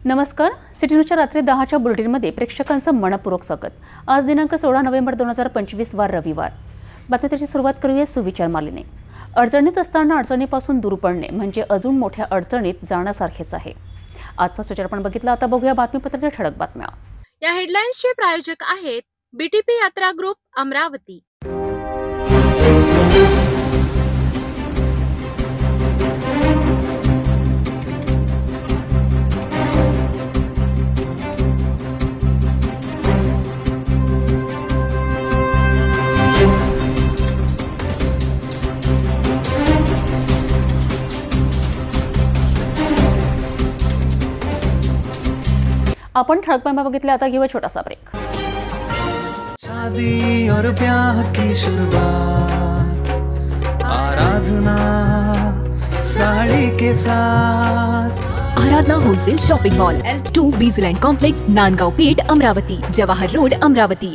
नमस्कार, सिटी न्यूजच्या रात्री 10च्या बुलेटिनमध्ये प्रेक्षकांचं मनपूर्वक स्वागत। आज दिनांक 16 नोव्हेंबर 2025 वार रविवार। बातमीची सुरुवात करूया सुविचार मालिने। अडचणीत असताना अडचणीपासून दूर पडणे म्हणजे अजून मोठ्या अडचणीत जाण्यासारखेच आहे। आजचा सुविचार आपण बघितला, आता बघूया बातमीपत्राच्या ठळक बातम्या। या हेडलाईन्सचे प्रायोजक आहेत बीटीपी यात्रा ग्रुप अमरावती। आपण ठळक बातम्या बघितल्या, आता घेऊया छोटासा ब्रेक। शादी और ब्याह की शुरुआत आराधना साड़ी के साथ। Aradhana wholesale shopping mall L2 Bizland complex, Nandgaon Peth, Amravati, Jawahar road, Amravati.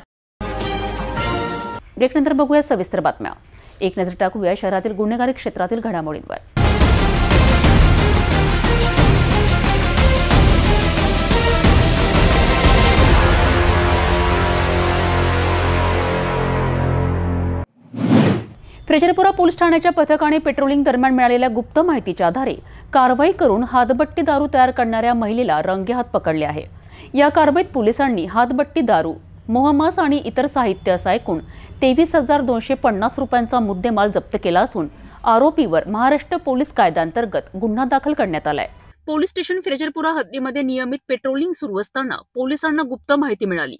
Break नंतर बघूया सविस्तर बातम्या। एक नजर टाकूया शहरातील गुन्हेगारी क्षेत्रातील घडामोडींवर। फ्रेजरपुरा पोलीस ठाण्याच्या पथकाने पेट्रोलिंग दरम्यान मिळालेल्या गुप्त माहितीच्या आधारे कारवाई करून हातभट्टी दारू तयार करणाऱ्या महिलेला रंगेहात पकडले आहे। या कारवाईत पोलिसांनी हातभट्टी दारू, मोहमास आणि इतर साहित्य असा एकूण 23,250 रुपयांचा मुद्देमाल जप्त केला असून आरोपीवर महाराष्ट्र पोलीस कायद्याअंतर्गत गुन्हा दाखल करण्यात आलाय। पोलीस स्टेशन फ्रेजरपुरा हद्दीमध्ये नियमित पेट्रोलिंग सुरू असताना पोलिसांना गुप्त माहिती मिळाली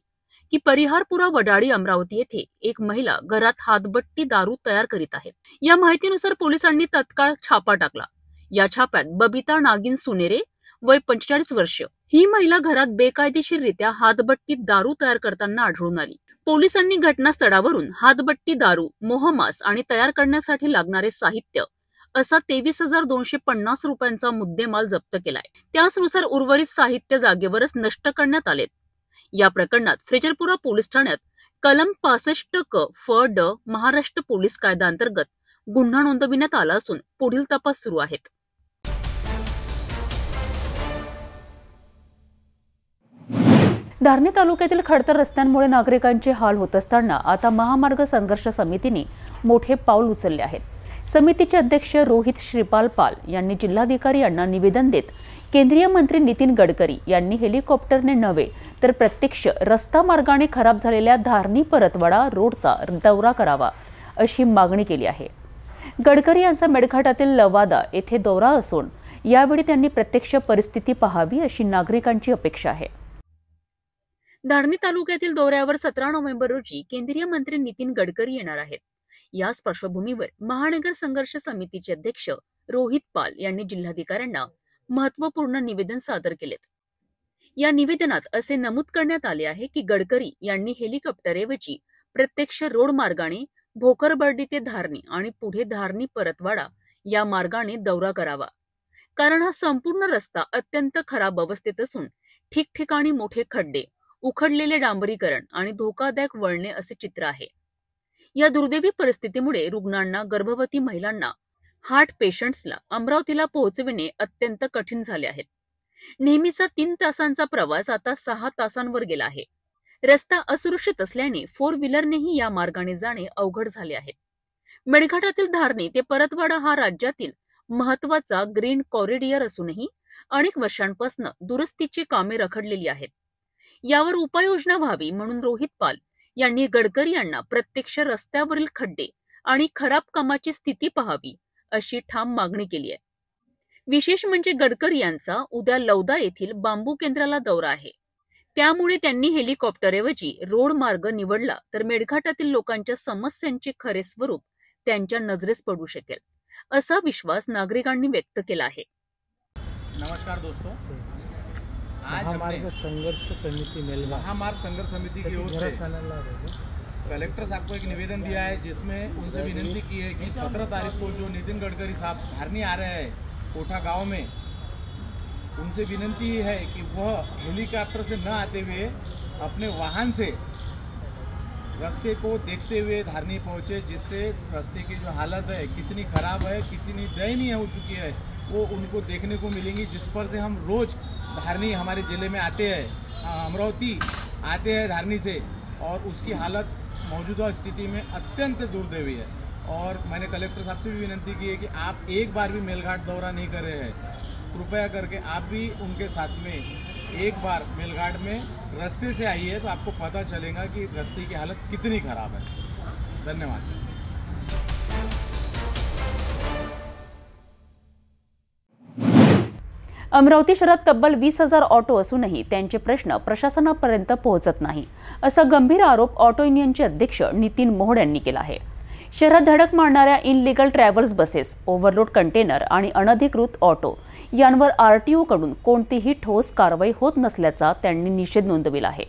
की परिहारपुरा वडाळी अमरावती येथे एक महिला घरात हातभट्टी दारू तयार करीत आहे। या माहितीनुसार पोलिसांनी तत्काळ छापा टाकला। या छाप्यात बबिता नागिन सुनेरे वय 45 वर्ष ही महिला घरात बेकायदेशीररित्या हातभट्टी दारू तयार करताना आढळून आली। पोलिसांनी घटनास्थळावरून हातभट्टी दारू, मोहमास आणि तयार करण्यासाठी लागणारे साहित्य असा 23,250 रुपयांचा मुद्देमाल जप्त केलाय। त्यानुसार उर्वरित साहित्य जागेवरच नष्ट करण्यात आले। या प्रकरणात फ्रेजरपुरा पोलीस ठाण्यात कलम 65 क फ ड महाराष्ट्र पोलीस कायद्याअंतर्गत गुन्हा नोंदविण्यात आला असून पुढील तपास सुरू आहेत। धारणी तालुक्यातील खडतर रस्त्यांमुळे नागरिकांचे हाल होत असताना आता महामार्ग संघर्ष समितीने मोठे पाऊल उचलले आहे। समितीचे अध्यक्ष रोहित श्रीपाल पाल यांनी जिल्हाधिकारी यांना निवेदन देत केंद्रीय मंत्री नितीन गडकरी यांनी हेलिकॉप्टरने नव्हे तर प्रत्यक्ष रस्ता मार्गाने खराब झालेल्या धारणी परतवाडा रोडचा दौरा करावा अशी मागणी केली आहे। गडकरी यांचा मेळघाटातील लवादा येथे दौरा असून यावेळी त्यांनी प्रत्यक्ष परिस्थिती पाहावी अशी नागरिकांची अपेक्षा आहे। धारणी तालुक्यातील दौऱ्यावर 17 नोव्हेंबर रोजी केंद्रीय मंत्री नितीन गडकरी येणार आहेत। याच पार्श्वभूमीवर महानगर संघर्ष समितीचे अध्यक्ष रोहित पाल यांनी जिल्हाधिकाऱ्यांना महत्त्वपूर्ण निवेदन सादर केलेत। या निवेदनात असे नमूद करण्यात आले आहे की गडकरी यांनी हेलिकॉप्टरऐवजी प्रत्यक्ष रोड मार्गाने भोकरबर्डी ते धारणी आणि पुढे धारणी परतवाडा या मार्गाने दौरा करावा, कारण हा संपूर्ण रस्ता अत्यंत खराब अवस्थेत असून ठिकठिकाणी मोठे खड्डे, उखडलेले डांबरीकरण आणि धोकादायक वळणे असे चित्र आहे। या दुर्दैवी परिस्थितीमुळे रुग्णांना, गर्भवती महिलांना, हार्ट पेशंट्सला अमरावतीला पोहोचविणे अत्यंत कठीण झाले आहे। नेहमीचा 3 तासांचा प्रवास आता 6 तासांवर गेला आहे। रस्ता असुरक्षित असल्याने 4 व्हीलरनेही या मार्गाने जाणे अवघड झाले आहे। मेळघाटातील धारणी ते परतवाडा हा राज्यातील महत्त्वाचा ग्रीन कॉरिडॉर असूनही अनेक वर्षांपासून दुरुस्तीची कामे रखडलेली आहेत। यावर उपाययोजना व्हावी म्हणून रोहित पाल यांनी गडकरी यांना प्रत्यक्ष रस्त्यावरील खड्डे आणि खराब कामाची स्थिती पाहावी अशी ठाम मागणी केली आहे। विशेष म्हणजे गडकरी यांचा उद्या लौदा येथील बांबू केंद्राला दौरा आहे, त्यामुळे त्यांनी हेलिकॉप्टरऐवजी रोड मार्ग निवडला तर मेळघाटातील लोकांच्या समस्यांचे खरे स्वरूप त्यांच्या नजरेस पडू शकेल असा विश्वास नागरिकांनी व्यक्त केला आहे। नमस्कार दोस्तों, आज महामार्ग संघर्ष समिति महामार्ग संघर्ष समिति की ओर से कलेक्टर साहब को एक निवेदन दिया है, जिसमें उनसे विनती की है कि 17 तारीख को जो नितिन गडकरी साहब धारनी आ रहे हैं कोठा गांव में, उनसे विनती है कि वह हेलीकॉप्टर से न आते हुए अपने वाहन से रास्ते को देखते हुए धारनी पहुँचे, जिससे रास्ते की जो हालत है कितनी खराब है, कितनी दयनीय हो चुकी है, वो उनको देखने को मिलेंगी, जिस पर से हम रोज़ धारनी हमारे ज़िले में आते हैं, अमरावती आते हैं धारनी से, और उसकी हालत मौजूदा स्थिति में अत्यंत दुर्दैवी है। और मैंने कलेक्टर साहब से भी विनती की है कि आप एक बार भी मेलघाट दौरा नहीं कर रहे हैं, कृपया करके आप भी उनके साथ में एक बार मेलघाट में रास्ते से आइए, तो आपको पता चलेगा कि रास्ते की हालत कितनी ख़राब है। धन्यवाद। अमरावती शहरात तब्बल 20,000 ऑटो असूनही त्यांचे प्रश्न प्रशासनापर्यंत पोहोचत नाही, असा गंभीर आरोप ऑटो युनियनचे अध्यक्ष नितीन मोहोड यांनी केला आहे। शहरात धडक मारणाऱ्या illegal travels buses, overload container आणि अनधिकृत ऑटो यांवर आरटीओ कडून कोणतीही ठोस कारवाई होत नसल्याचा त्यांनी निषेध नोंदविला आहे।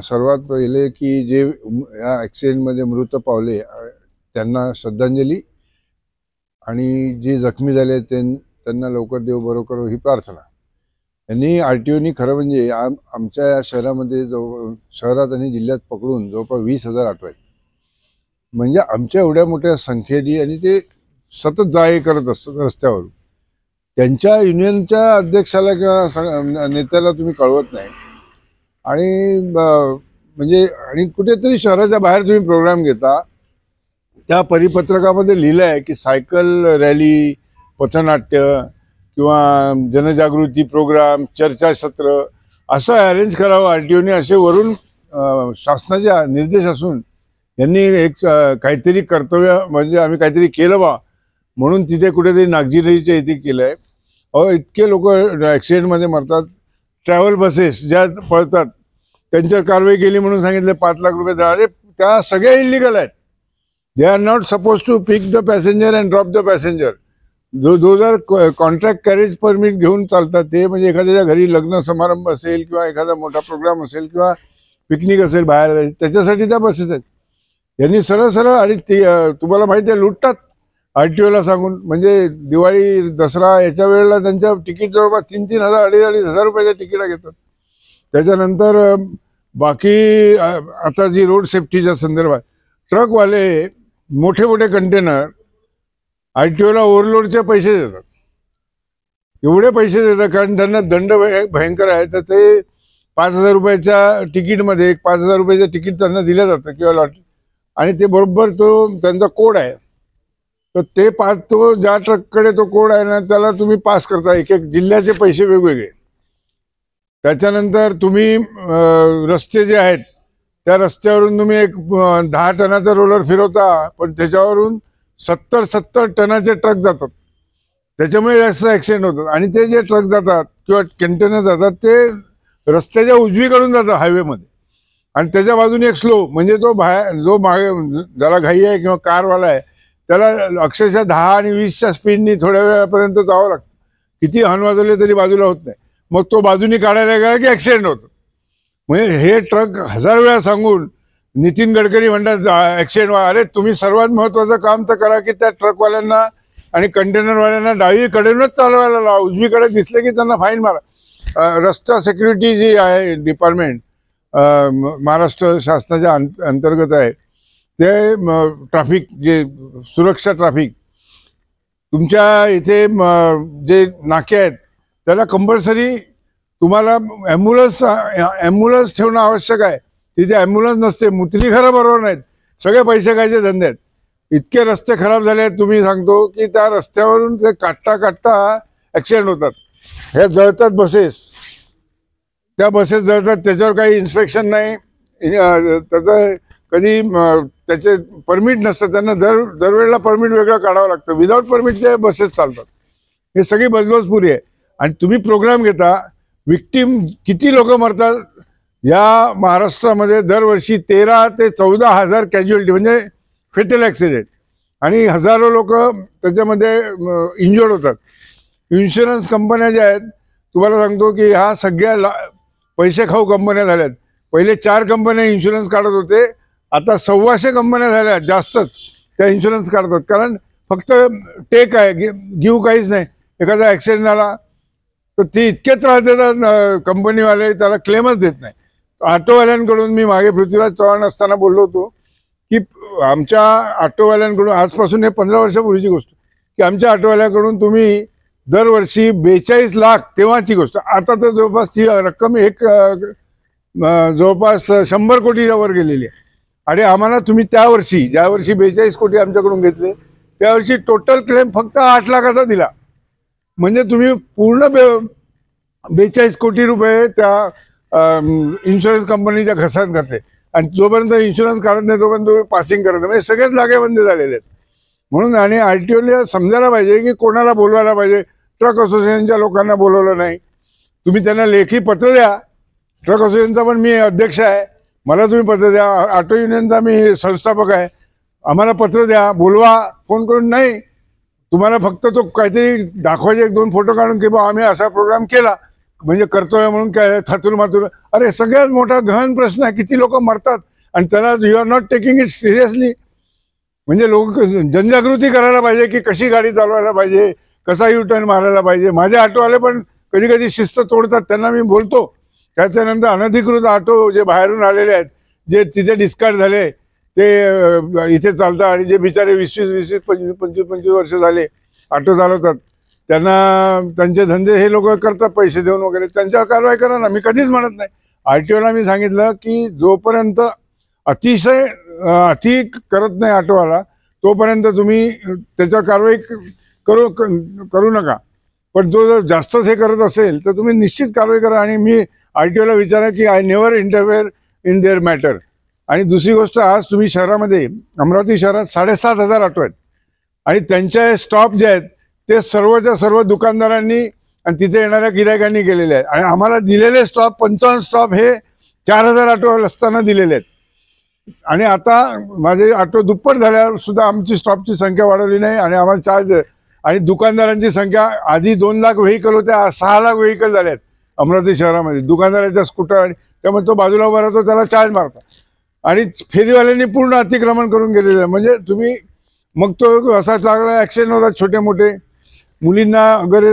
सर्वात पहिले की जे या ॲक्सिडेंटमध्ये मृत पावले त्यांना श्रद्धांजली, आणि जे जखमी झाले त्यांना लवकर देव बरो करो ही प्रार्थना। यांनी आरटीओनी खरं म्हणजे आमच्या या शहरामध्ये शहरात आणि जिल्ह्यात पकडून जवळपास 20,000 ऑटो आहेत। म्हणजे आमच्या एवढ्या मोठ्या संख्येने, आणि ते सतत जा-ये करत असतात रस्त्यावर। त्यांच्या युनियनच्या अध्यक्षाला किंवा नेत्याला तुम्ही कळवत नाही, आणि म्हणजे आणि कुठेतरी शहराच्या बाहेर तुम्ही प्रोग्राम घेता। त्या परिपत्रकामध्ये लिहिलं आहे की सायकल रॅली, पथनाट्य किंवा जनजागृती प्रोग्राम, चर्चासत्र असं अरेंज करावं आरटीओने, असे वरून शासनाचे निर्देश असून यांनी एक काहीतरी कर्तव्य, म्हणजे आम्ही काहीतरी केलं बा म्हणून तिथे कुठेतरी नागजिरीच्या इथे केलं आहे। इतके लोक ॲक्सिडेंटमध्ये मरतात। ट्रॅव्हल बसेस ज्या पळतात त्यांच्यावर कारवाई केली म्हणून सांगितलं 5 लाख रुपये देणार। अरे त्या सगळ्या इलिगल आहेत। They are not suppose to pick the passenger and drop the passenger. जो जर कॉन्ट्रॅक्ट कॅरेज परमिट घेऊन चालतात ते, म्हणजे एखाद्याच्या घरी लग्न समारंभ असेल किंवा एखादा मोठा प्रोग्राम असेल किंवा पिकनिक असेल बाहेर, त्याच्यासाठी त्या बसेस आहेत। यांनी सरळ सरळ, आणि तुम्हाला माहिती आहे लुटतात आरटीओला सांगून। म्हणजे दिवाळी, दसरा याच्या वेळेला त्यांच्या तिकीट जवळपास 3-3 हजार, 2,500 हजार रुपयाच्या तिकीटा घेतात। त्याच्यानंतर बाकी आता जी रोड सेफ्टीच्या संदर्भात ट्रकवाले मोठे मोठे कंटेनर आरटीओला ओव्हरलोडचे पैसे देतात, एवढे पैसे देतात कारण त्यांना दंड भयंकर आहे। तर ते 5,000 रुपयाच्या तिकीटमध्ये 5,000 रुपयाचं तिकीट त्यांना दिलं जातं किंवा लॉटरी, आणि ते बरोबर तो त्यांचा कोड आहे। तर ते तो ज्या ट्रककडे तो कोड आहे ना त्याला तुम्ही पास करता, एक एक जिल्ह्याचे पैसे वेगवेगळे। त्याच्यानंतर तुम्ही रस्ते जे आहेत त्या रस्त्यावरून तुम्ही एक 10 टनाचा रोलर फिरवता, पण त्याच्यावरून 70 टनाचे ट्रक जातात। त्याच्यामुळे जास्त ॲक्सिडेंट होतात। आणि ते जे ट्रक जातात किंवा कंटेनर जातात ते रस्त्याच्या उजवीकडून जातात हायवेमध्ये, आणि त्याच्या बाजूने एक स्लो, म्हणजे तो जो मागे ज्याला घाई आहे किंवा कारवाला आहे त्याला अक्षरशः 10 आणि 20च्या स्पीडनी थोड्या वेळापर्यंत जावं लागतं। किती हॉर्न वाजवले तरी बाजूला होत नाही, मग तो बाजूनी काढायला गेला की ॲक्सिडेंट होतो। म्हणजे हे ट्रक 1000 वेळा सांगून नितीन गडकरी म्हणतात ॲक्सिडेंट अरे तुम्ही सर्वात महत्त्वाचं काम तर करा की त्या ट्रकवाल्यांना आणि कंटेनरवाल्यांना डावीकडेनच चालवायला लावा, उजवीकडे दिसले की त्यांना फाईन मारा। रस्ता सिक्युरिटी जी आहे डिपार्टमेंट महाराष्ट्र शासनाच्या अंतर्गत आहे, ते ट्रॅफिक जे सुरक्षा ट्रॅफिक तुमच्या इथे जे नाके आहेत त्याला कंपल्सरी तुम्हाला ॲम्ब्युलन्स ठेवणं आवश्यक आहे। तिथे ॲम्ब्युलन्स नसते, मुतली खरं बरोबर नाहीत, सगळे पैसे खायचे धंदे आहेत। इतके रस्ते खराब झाले आहेत, तुम्ही सांगतो की त्या रस्त्यावरून ते काढता ॲक्सिडेंट होतात। हे जळतात बसेस, त्या बसेस जळतात, त्याच्यावर काही इन्स्पेक्शन नाही, त्याचं कधी त्याचे परमिट नसतं, त्यांना दरवेळेला परमिट वेगळं काढावं लागतं। विदाऊट परमिटचे बसेस चालतात। हे सगळी बजबजपुरी आहे। आणि तुम्ही प्रोग्राम घेता, विक्टीम किती लोक मरतात या महाराष्ट्रामध्ये दरवर्षी 13 ते 14,000 कॅज्युअलिटी म्हणजे फेटल ॲक्सिडेंट, आणि हजारो लोक त्याच्यामध्ये इंजर्ड होतात। इन्शुरन्स कंपन्या ज्या आहेत तुम्हाला सांगतो की ह्या सगळ्या पैसे खाऊ कंपन्या झाल्यात। पहिले 4 कंपन्या इन्शुरन्स काढत होते, आता 1,200 कंपन्या झाल्या, जास्तच त्या इन्शुरन्स काढतात। कारण फक्त टेक आहे, गिव काहीच नाही। एखादा ॲक्सिडेंट झाला तर ते इतके त्रास देतात कंपनीवाले, त्याला क्लेमच देत नाही। ऑटोवाल्यांकडून मी मागे पृथ्वीराज चव्हाण असताना बोललो होतो की आमच्या ऑटोवाल्यांकडून, आजपासून हे 15 वर्षापूर्वीची गोष्ट, की आमच्या ऑटोवाल्यांकडून तुम्ही दरवर्षी 42 लाख, तेव्हाची गोष्ट, आता तर जवळपास ती रक्कम जवळपास 100 कोटीच्या वर गेलेली आहे. आणि आम्हाला तुम्ही ज्या वर्षी 42 कोटी आमच्याकडून घेतले, त्यावर्षी टोटल क्लेम फक्त 8 लाखाचा दिला. म्हणजे तुम्ही पूर्ण 42 कोटी रुपये त्या इन्शुरन्स कंपनीच्या घसात घातले. आणि जोपर्यंत इन्शुरन्स काढत नाही तोपर्यंत तुम्ही पासिंग करत नाही. म्हणजे सगळेच लागेबंदे झालेले आहेत. म्हणून आणि RTOला समजायला पाहिजे की कोणाला बोलवायला पाहिजे. ट्रक असोसिएशनच्या लोकांना बोलवलं नाही. तुम्ही त्यांना लेखी पत्र द्या. ट्रक असोसिएशनचा पण मी अध्यक्ष आहे, मला तुम्ही पत्र द्या. ऑटो युनियनचा मी संस्थापक आहे, आम्हाला पत्र द्या, बोलवा. फोन करून नाही, तुम्हाला फक्त तो काहीतरी दाखवायचे 1-2 फोटो काढून की बा आम्ही असा प्रोग्राम केला, म्हणजे करतोय म्हणून काय थातूर मातूर. अरे सगळ्यात मोठा गहन प्रश्न आहे, किती लोक मरतात आणि त्याला you are not taking it seriously. म्हणजे लोक जनजागृती करायला पाहिजे की कशी गाडी चालवायला पाहिजे, कसा U-टर्न मारायला पाहिजे. माझे ऑटोवाले पण कधी कधी शिस्त तोडतात, त्यांना मी बोलतो. त्याच्यानंतर अनधिकृत ऑटो जे बाहेरून आलेले आहेत, जे तिथे डिस्कार्ड झाले, ते इथे चालतात आणि जे बिचारे 20-20, 25-25 वर्ष झाले ऑटो चालवतात, त्यांना त्यांचे धंदे हे लोक करतात पैसे देऊन वगैरे, त्यांच्यावर कारवाई करा ना. मी कधीच म्हणत नाही. RTOला मी सांगितलं की जोपर्यंत अतिशय अति करत नाही ऑटोवाला, तोपर्यंत तुम्ही त्याच्यावर कारवाई करू नका. पण जो जर जास्तच हे करत असेल तर तुम्ही निश्चित कारवाई करा. आणि मी RTOला विचारा की I never interfere in their matter. आणि दुसरी गोष्ट, आज तुम्ही शहरामध्ये, अमरावती शहरात 7,500 ऑटो आहेत आणि त्यांचे स्टॉप जे आहेत ते सर्वच्या सर्व दुकानदारांनी आणि तिथे येणाऱ्या गिरायकांनी केलेले आहेत. आणि आम्हाला दिलेले स्टॉप 55 स्टॉप हे 4,000 ऑटो असताना दिलेले आहेत. आणि आता माझे ऑटो दुप्पट झाल्यावर सुद्धा आमची स्टॉपची संख्या वाढवली नाही आणि आम्हाला चार्ज. आणि दुकानदारांची संख्या आधी 2 लाख व्हेकल होत्या, 6 लाख व्हेकल झाले आहेत अमरावती शहरामध्ये दुकानदाराच्या स्कूटर. आणि त्यामुळे तो बाजूला उभा राहतो, त्याला चार्ज मारतो. आणि फेरीवाल्यांनी पूर्ण अतिक्रमण करून गेलेलं आहे. म्हणजे तुम्ही मग तो असा चांगला ॲक्सिडेंट होतात छोटे मोठे. मुलींना वगैरे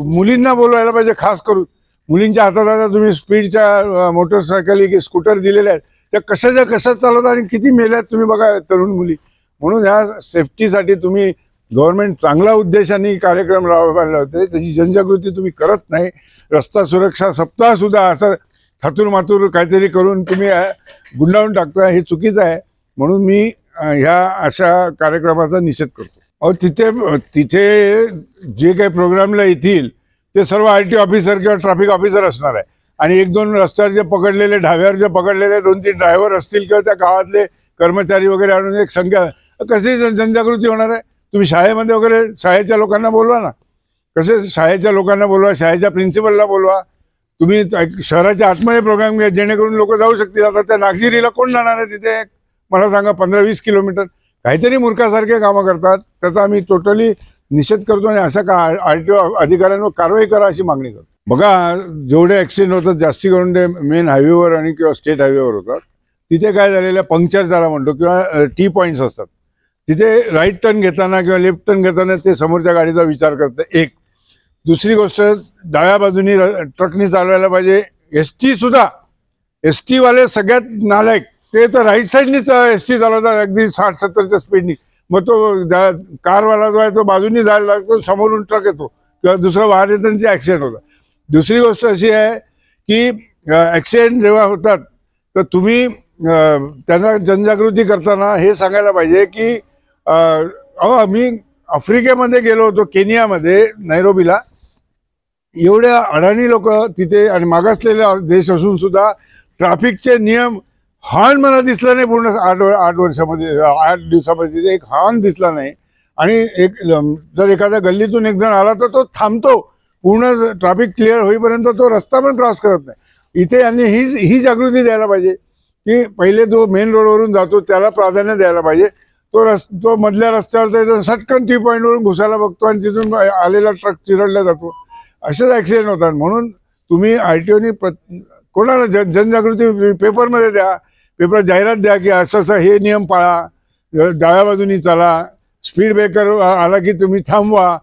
मुलींना बोलवायला पाहिजे, खास करून मुलींच्या हातात आता तुम्ही स्पीडच्या मोटरसायकली की स्कूटर दिलेल्या आहेत, त्या कशा चालवतात आणि किती मेल्या आहेत तुम्ही बघा तरुण मुली. म्हणून ह्या सेफ्टीसाठी तुम्ही गव्हर्नमेंट चांगला उद्देशाने कार्यक्रम राबवायला होते, त्याची जनजागृती तुम्ही करत नाही. रस्ता सुरक्षा सप्ताह सुद्धा असं थातूर मातूर काहीतरी करून तुम्ही गुंडाळून टाकता, हे चुकीचं आहे. म्हणून मी ह्या अशा कार्यक्रमाचा निषेध करतो. तिथे जे काही प्रोग्रामला येतील ते सर्व RTO ऑफिसर किंवा ट्रॅफिक ऑफिसर असणार आहे. आणि 1-2 रस्त्यावर जे पकडलेले, ढाब्यावर जे पकडलेले 2-3 ड्रायव्हर असतील किंवा त्या गावातले कर्मचारी वगैरे आणून एक संख्या. कशी जनजागृती होणार आहे? तुम्ही शाळेमध्ये वगैरे शाळेच्या लोकांना बोलवा ना. कसे शाळेच्या लोकांना बोलवा, शाळेच्या प्रिन्सिपलला बोलवा. तुम्ही शहराच्या आतमध्ये प्रोग्राम घ्या जेणेकरून लोक जाऊ शकतील. आता त्या नागझिरीला कोण जाणार आहे तिथे? मला सांगा, 15-20 किलोमीटर. काहीतरी मूर्खासारखे कामं करतात, त्याचा आम्ही टोटली निषेध करतो. आणि अशा RTO अधिकाऱ्यांवर कारवाई करा अशी मागणी करतो. बघा, जेवढे ॲक्सिडेंट होतात जास्ती करून ते मेन हायवेवर आणि किंवा स्टेट हायवेवर होतात. तिथे काय झालेलं आहे, पंक्चर ज्याला म्हणतो किंवा T पॉईंट्स असतात, तिथे राईट टर्न घेताना किंवा लेफ्ट टर्न घेताना ते समोरच्या गाडीचा विचार करतं. एक. दुसरी गोष्ट, डाव्या बाजूनी ट्रकनी चालवायला पाहिजे. ST सुद्धा, ST वाले सगळ्यात नालायक, ते तर राईट साईडनीच ST चालवतात अगदी 60-70च्या स्पीडनी. मग तो कारवाला जो आहे तो बाजूनी जायला लागतो, समोरून ट्रक येतो किंवा दुसरं वाहन येतं आणि ते ॲक्सिडेंट होतं. दुसरी गोष्ट अशी आहे की ॲक्सिडेंट जेव्हा होतात तर तुम्ही त्यांना जनजागृती करताना हे सांगायला पाहिजे की मी आफ्रिकेमध्ये गेलो होतो, केनियामध्ये, नैरोबीला. एवढ्या अडाणी लोक तिथे आणि मागासलेले देश असून सुद्धा ट्रॅफिकचे नियम, हॉर्न मला दिसला नाही पूर्ण 8 वर्षामध्ये, 8 दिवसामध्ये तिथे एक हॉर्न दिसला नाही. आणि जर एखाद्या गल्लीतून एक जण आला तर तो थांबतो, पूर्ण ट्रॅफिक क्लिअर होईपर्यंत तो रस्ता पण क्रॉस करत नाही. इथे यांनी ही जागृती द्यायला पाहिजे की पहिले जो मेन रोडवरून जातो त्याला प्राधान्य द्यायला पाहिजे. तो मधल्या रस्त्यावर सटकन T पॉईंटवरून घुसायला बघतो आणि तिथून आलेला ट्रक चिरडला जातो. असेच ॲक्सिडेंट होतात. म्हणून तुम्ही RTOनी कोणाला जनजागृती पेपरमध्ये द्या, पेपरात जाहिरात द्या की असं हे नियम पाळा, डाव्या बाजूनी चाला, स्पीड ब्रेकर आला की तुम्ही थांबवा,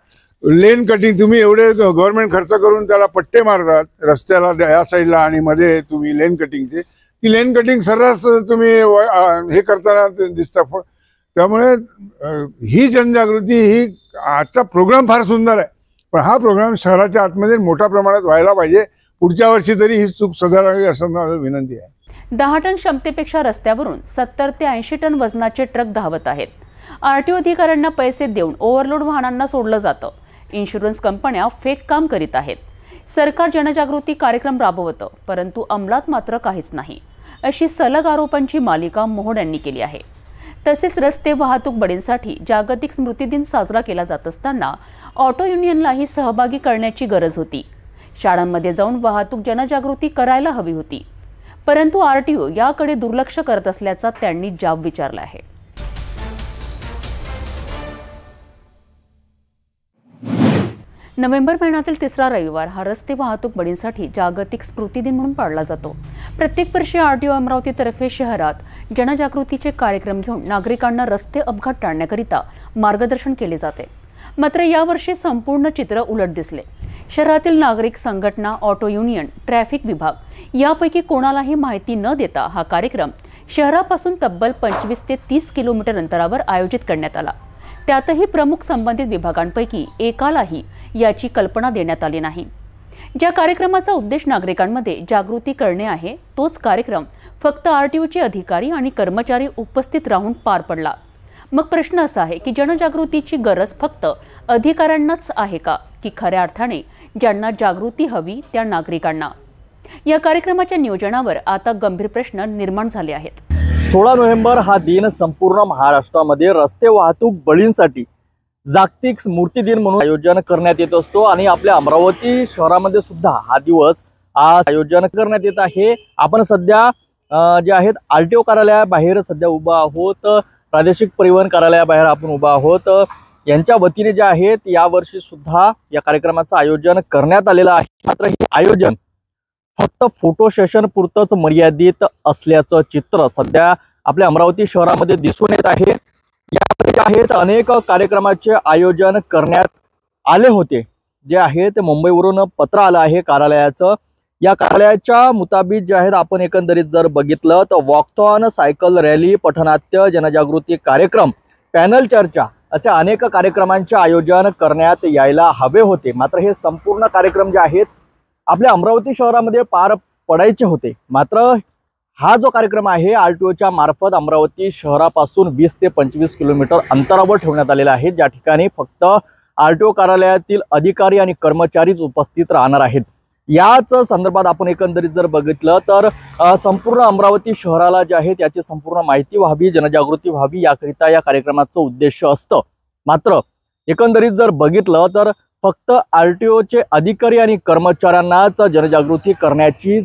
लेन कटिंग. तुम्ही एवढे गव्हर्नमेंट खर्च करून त्याला पट्टे मारतात रस्त्याला या साईडला आणि मध्ये तुम्ही लेन कटिंगचे, ती लेन कटिंग सर्रास तुम्ही हे करताना दिसतं. त्यामुळे ही जनजागृती, ही आजचा प्रोग्राम फार सुंदर आहे, पण हा प्रोग्राम शहराच्या आतमध्ये मोठ्या प्रमाणात व्हायला पाहिजे. पुढच्या वर्षी तरी ही चूक सुधारावी असं माझं विनंती आहे. 10 टन क्षमतेपेक्षा रस्त्यावरून 70 ते 80 टन वजनाचे ट्रक धावत आहेत. आरटीओ अधिकाऱ्यांना पैसे देऊन ओव्हरलोड वाहनांना सोडलं जातं. इन्शुरन्स कंपन्या फेक काम करीत आहेत. सरकार जनजागृती कार्यक्रम राबवतं, परंतु अंमलात मात्र काहीच नाही, अशी सलग आरोपांची मालिका मोहोड यांनी केली आहे. तसेच रस्ते वाहतूक बळींसाठी जागतिक स्मृती दिन साजरा केला जात असताना ऑटो युनियनलाही सहभागी करण्याची गरज होती. शाळांमध्ये जाऊन वाहतूक जनजागृती करायला हवी होती, परंतु आरटीओ याकडे दुर्लक्ष करत असल्याचा त्यांनी जाब विचारला आहे. नोव्हेंबर महिन्यातील 3रा रविवार हा रस्ते वाहतूक बळींसाठी जागतिक स्मृती दिन म्हणून पाळला जातो. प्रत्येक वर्षी आरटीओ अमरावतीतर्फे शहरात जनजागृतीचे कार्यक्रम घेऊन नागरिकांना रस्ते अपघात टाळण्याकरिता मार्गदर्शन केले जाते. मात्र यावर्षी संपूर्ण चित्र उलट दिसले. शहरातील नागरिक संघटना, ऑटो युनियन, ट्रॅफिक विभाग यापैकी कोणालाही माहिती न देता हा कार्यक्रम शहरापासून तब्बल 25 ते 30 किलोमीटर अंतरावर आयोजित करण्यात आला. त्यातही प्रमुख संबंधित विभागांपैकी एकालाही याची कल्पना देण्यात आली नाही. ज्या कार्यक्रमाचा उद्देश नागरिकांमध्ये जागृती करणे आहे, तोच कार्यक्रम फक्त आरटीओचे अधिकारी आणि कर्मचारी उपस्थित राहून पार पडला. मग प्रश्न असा आहे की जनजागृतीची गरज फक्त अधिकाऱ्यांनाच आहे का, की खऱ्या अर्थाने ज्यांना जागृती हवी त्या नागरिकांना? या कार्यक्रमाच्या नियोजनावर आता गंभीर प्रश्न निर्माण झाले आहेत. 16 नोव्हेंबर हा दिन संपूर्ण महाराष्ट्रामध्ये रस्ते वाहतूक बळींसाठी जागतिक स्मृती दिन म्हणून आयोजन करण्यात येत असतो आणि आपल्या अमरावती शहरामध्ये सुद्धा हा दिवस आज आयोजन करण्यात येत आहे. आपण सध्या जे आहेत आरटीओ कार्यालयाबाहेर सध्या उभा आहोत. प्रादेशिक परिवहन कार्यालयाबाहेर आपण उभा आहोत. यांच्या वतीने जे आहेत यावर्षी सुद्धा या कार्यक्रमाचं आयोजन करण्यात आलेलं आहे. मात्र हे आयोजन फक्त फोटो सेशन पुरतच मर्यादित असल्याचं चित्र सध्या आपल्या अमरावती शहरामध्ये दिसून येत आहे. यामध्ये जे आहेत अनेक कार्यक्रमाचे आयोजन करण्यात आले होते. जे आहे ते मुंबईवरून पत्र आलं आहे कार्यालयाचं. या कार्यालयाच्या मुताबिक जे आहेत आपण एकंदरीत जर बघितलं तर वॉकथॉन, सायकल रॅली, पथनाट्य, जनजागृती कार्यक्रम, पॅनल चर्चा असे अनेक कार्यक्रमांचे आयोजन करण्यात यायला हवे होते. मात्र हे संपूर्ण कार्यक्रम जे आहेत आपल्या अमरावती शहरामध्ये पार पडायचे होते. मात्र हा जो कार्यक्रम आहे आरटीओच्या मार्फत अमरावती शहरापासून 20 ते 25 किलोमीटर अंतरावर ठेवण्यात आलेला आहे, ज्या ठिकाणी फक्त आरटीओ कार्यालयातील अधिकारी आणि कर्मचारीच उपस्थित राहणार आहेत. याच संदर्भात आपण एकंदरीत जर बघितलं तर संपूर्ण अमरावती शहराला जे आहे त्याची संपूर्ण माहिती व्हावी, जनजागृती व्हावी याकरिता या कार्यक्रमाचं उद्देश असतं. मात्र एकंदरीत जर बघितलं तर फक्त आरटीओचे अधिकारी आणि कर्मचाऱ्यांनाच जनजागृती करण्याची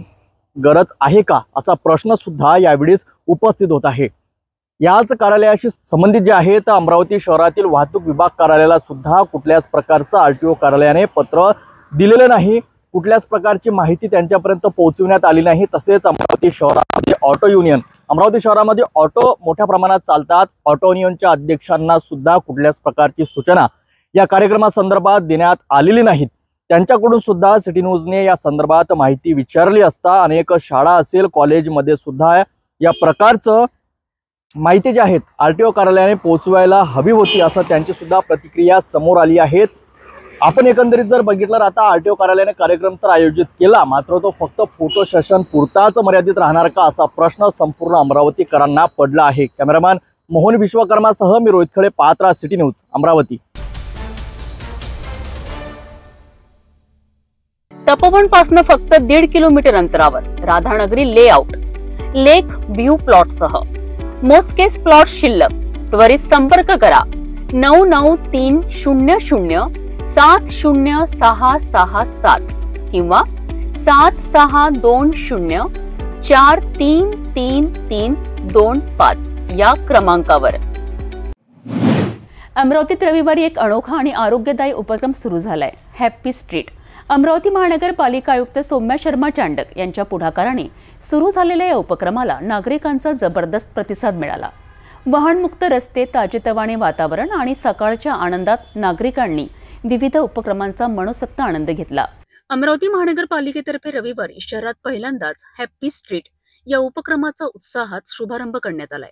गरज आहे का, असा प्रश्न सुद्धा यावेळेस उपस्थित होत आहे. याच कार्यालयाशी संबंधित जे आहे तर अमरावती शहरातील वाहतूक विभाग कार्यालयाला सुद्धा कुठल्याच प्रकारचं आरटीओ कार्यालयाने पत्र दिलेलं नाही. कुठल्याच प्रकारची माहिती त्यांच्यापर्यंत पोहोचविण्यात आली नाही. तसेच अमरावती शहरामध्ये ऑटो युनियन, अमरावती शहरामध्ये ऑटो मोठ्या प्रमाणात चालतात. ऑटो युनियनच्या अध्यक्षांना सुद्धा कुठल्याच प्रकारची सूचना या कार्यक्रमासंदर्भात देण्यात आलेली नाहीत. त्यांच्याकडून सुद्धा सिटी न्यूजने या संदर्भात माहिती विचारली असता अनेक शाळा असेल, कॉलेजमध्ये सुद्धा या प्रकारचं माहिती जी आहेत आरटीओ कार्यालयाने पोहोचवायला हवी होती असं त्यांची सुद्धा प्रतिक्रिया समोर आली आहेत. आपण एकंदरीत जर बघितलं आता आरटीओ कार्यालयाने कार्यक्रम तर आयोजित केला, मात्र तो फक्त फोटो सेशन पुरताच मर्यादित राहणार का असा प्रश्न संपूर्ण अमरावतीकरांना पडला आहे. कॅमेरामॅन मोहन विश्वकर्मासह मी रोहित खळे, पाहत रहा सिटी न्यूज अमरावती. तपोवन पासून फक्त 1.5 किलोमीटर अंतरावर राधानगरी लेआउट, लेक व्ह्यू प्लॉट सह मोजकेच प्लॉट शिल्लक. त्वरित संपर्क करा 9930706667 किंवा 7620433325 या क्रमांकावर. अमरावतीत रविवारी एक अनोखा आणि आरोग्यदायी उपक्रम सुरू झालाय. Happy street. अमरावती महानगरपालिका आयुक्त सौम्या शर्मा चांडक यांच्या पुढाकाराने सुरू झालेल्या या उपक्रमाला नागरिकांचा जबरदस्त प्रतिसाद मिळाला. वाहनमुक्त रस्ते, ताजेतवाने वातावरण आणि सकाळच्या आनंदात नागरिकांनी विविध उपक्रमांचा मनसोक्त आनंद घेतला. अमरावती महानगरपालिकेतर्फे रविवारी शहरात पहिल्यांदाच हॅपी स्ट्रीट या उपक्रमाचा उत्साहात शुभारंभ करण्यात आलाय.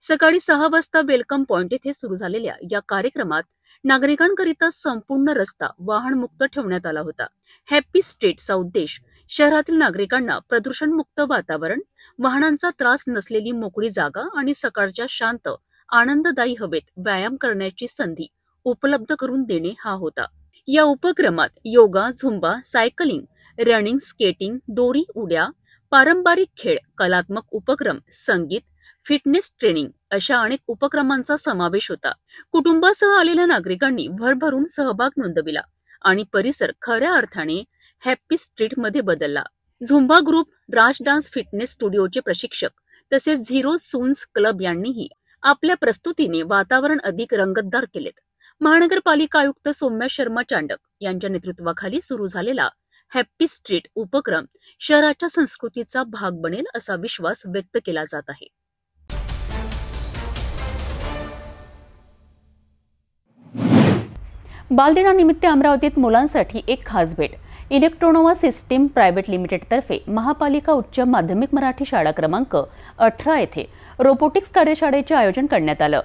सकाळी 6 वाजता वेलकम पॉइंट येथे सुरू झालेल्या या कार्यक्रमात नागरिकांकरिता संपूर्ण रस्ता वाहनमुक्त ठेवण्यात आला होता. हॅपी स्ट्रीटचा उद्देश शहरातील नागरिकांना प्रदूषणमुक्त वातावरण, वाहनांचा त्रास नसलेली मोकळी जागा आणि सकाळच्या शांत आनंददायी हवेत व्यायाम करण्याची संधी उपलब्ध करून देणे हा होता. या उपक्रमात yoga, Zumba, cycling, running, skating, दोरी उड्या, पारंपरिक खेळ, कलात्मक उपक्रम, संगीत, फिटनेस ट्रेनिंग अशा अनेक उपक्रमांचा समावेश होता. कुटुंबासह आलेल्या नागरिकांनी भरभरून सहभाग नोंदविला आणि परिसर खऱ्या अर्थाने हॅपी स्ट्रीटमध्ये बदलला. झुंबा ग्रुप, राज डान्स फिटनेस स्टुडिओचे प्रशिक्षक तसेच झिरो सून्स क्लब यांनीही आपल्या प्रस्तुतीने वातावरण अधिक रंगतदार केलेत. महानगरपालिका आयुक्त सौम्या शर्मा चांडक यांच्या नेतृत्वाखाली सुरू झालेला हॅपी स्ट्रीट उपक्रम शहराच्या संस्कृतीचा भाग बनेल असा विश्वास व्यक्त केला जात आहे. बालदिनानिमित्त अमरावतीत मुलांसाठी एक खास भेट. इलेक्ट्रोनोवा सिस्टीम प्रायव्हेट लिमिटेडतर्फे महापालिका उच्च माध्यमिक मराठी शाळा क्रमांक 18 येथे रोबोटिक्स कार्यशाळेचे आयोजन करण्यात आलं.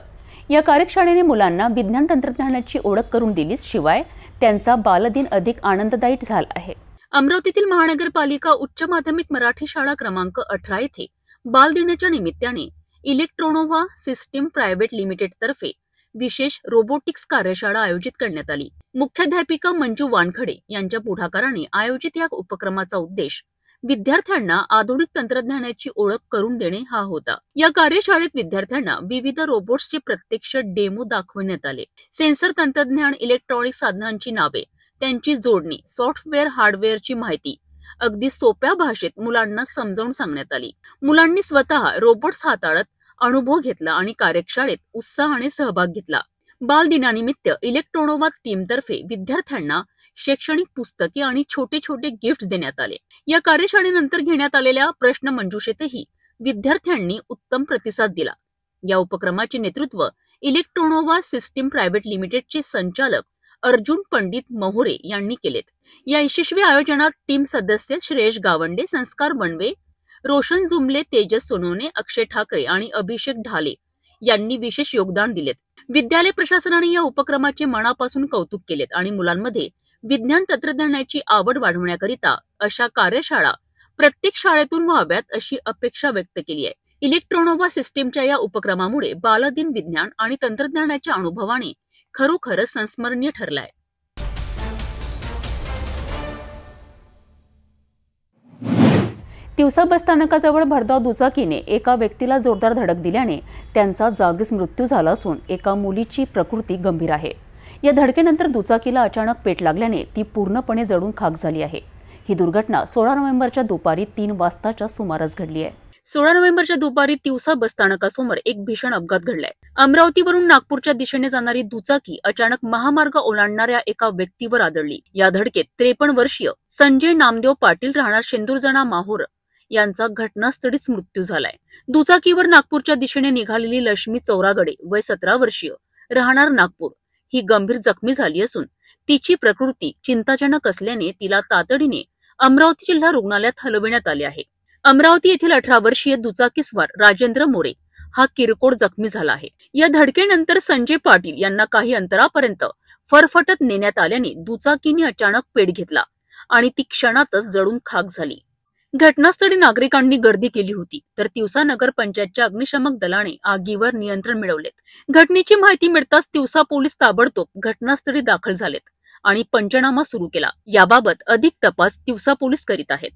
या कार्यशाळेने मुलांना विज्ञान तंत्रज्ञानाची ओळख करून दिली, शिवाय त्यांचा बालदिन अधिक आनंददायी झाला आहे. अमरावतीतील महानगरपालिका उच्च माध्यमिक मराठी शाळा क्रमांक 18 येथे बालदिनाच्या निमित्ताने इलेक्ट्रोनोवा सिस्टीम प्रायव्हेट लिमिटेडतर्फे विशेष रोबोटिक्स कार्यशाळा आयोजित करण्यात आली. मुख्याध्यापिका मंजू वानखडे यांच्या पुढाकाराने आयोजित या उपक्रमाचा उद्देश विद्यार्थ्यांना आधुनिक तंत्रज्ञानाची ओळख करून देणे हा होता. या कार्यशाळेत विद्यार्थ्यांना विविध रोबोट्सचे प्रत्यक्ष डेमो दाखवण्यात आले. सेन्सर तंत्रज्ञान, इलेक्ट्रॉनिक साधनांची नावे, त्यांची जोडणी, सॉफ्टवेअर, हार्डवेअरची माहिती अगदी सोप्या भाषेत मुलांना समजावून सांगण्यात आली. मुलांनी स्वतः रोबोट्स हाताळत अनुभव घेतला आणि कार्यशाळेत उत्साहाने सहभाग घेतला. बालदिनानिमित्त इलेक्ट्रोनोवा टीमतर्फे विद्यार्थ्यांना शैक्षणिक पुस्तके आणि छोटे छोटे गिफ्ट्स देण्यात आले. या कार्यशाळेनंतर घेण्यात आलेल्या प्रश्नमंजुषेतही विद्यार्थ्यांनी उत्तम प्रतिसाद दिला. या उपक्रमाचे नेतृत्व इलेक्ट्रोनोवा सिस्टीम प्रायव्हेट लिमिटेडचे संचालक अर्जुन पंडित मोहोरे यांनी केलेत. या यशस्वी आयोजनात टीम सदस्य श्रेयश गावंडे, संस्कार वणवे, रोशन जुमले, तेजस सोनवणे, अक्षय ठाकरे आणि अभिषेक ढाले यांनी विशेष योगदान दिलेत. विद्यालय प्रशासनाने या उपक्रमाचे मनापासून कौतुक केलेत आणि मुलांमध्ये विज्ञान तंत्रज्ञानाची आवड वाढवण्याकरिता अशा कार्यशाळा प्रत्येक शाळेतून व्हाव्यात अशी अपेक्षा व्यक्त केली आहे. इलेक्ट्रोनोवा सिस्टीमच्या या उपक्रमामुळे बालदिन विज्ञान आणि तंत्रज्ञानाच्या अनुभवाने खरोखरच संस्मरणीय ठरलाय. तिवसा बसस्थानकाजवळ भरधाव दुचाकीने एका व्यक्तीला जोरदार धडक दिल्याने त्यांचा जागीच मृत्यू झाला असून एका मुलीची प्रकृती गंभीर आहे. या धडकेनंतर दुचाकीला अचानक पेट लागल्याने ती पूर्णपणे जळून खाक झाली आहे. ही दुर्घटना 16 नोव्हेंबरच्या दुपारी 3 वाजताच्या सुमारास घडली आहे. 16 नोव्हेंबरच्या दुपारी तिवसा बसस्थानकासमोर एक भीषण अपघात घडलाय. अमरावतीवरून नागपूरच्या दिशेने जाणारी दुचाकी अचानक महामार्ग ओलांडणाऱ्या एका व्यक्तीवर आदळली. या धडकेत 53 वर्षीय संजय नामदेव पाटील राहणार शेंदूरजना माहोर यांचा घटनास्थळीच मृत्यू झालाय. दुचाकीवर नागपूरच्या दिशेने निघालेली लक्ष्मी चौरागडे वय 17 वर्षीय राहणार नागपूर ही गंभीर जखमी झाली असून तिची प्रकृती चिंताजनक असल्याने तिला तातडीने अमरावती जिल्हा रुग्णालयात हलविण्यात आले आहे. अमरावती येथील 18 वर्षीय दुचाकीस्वार राजेंद्र मोरे हा किरकोळ जखमी झाला आहे. या धडकेनंतर संजय पाटील यांना काही अंतरापर्यंत फरफटत नेण्यात आल्याने दुचाकीने अचानक पेट घेतला आणि ती क्षणातच जळून खाक झाली. घटनास्थळी नागरिकांनी गर्दी केली होती, तर तिवसा नगर पंचायतच्या अग्निशमक दलाने आगीवर नियंत्रण मिळवलेत. घटनेची माहिती मिळताच तिवसा पोलीस ताबडतोब घटनास्थळी दाखल झालेत आणि पंचनामा सुरू केला. याबाबत अधिक तपास तिवसा पोलीस करीत आहेत.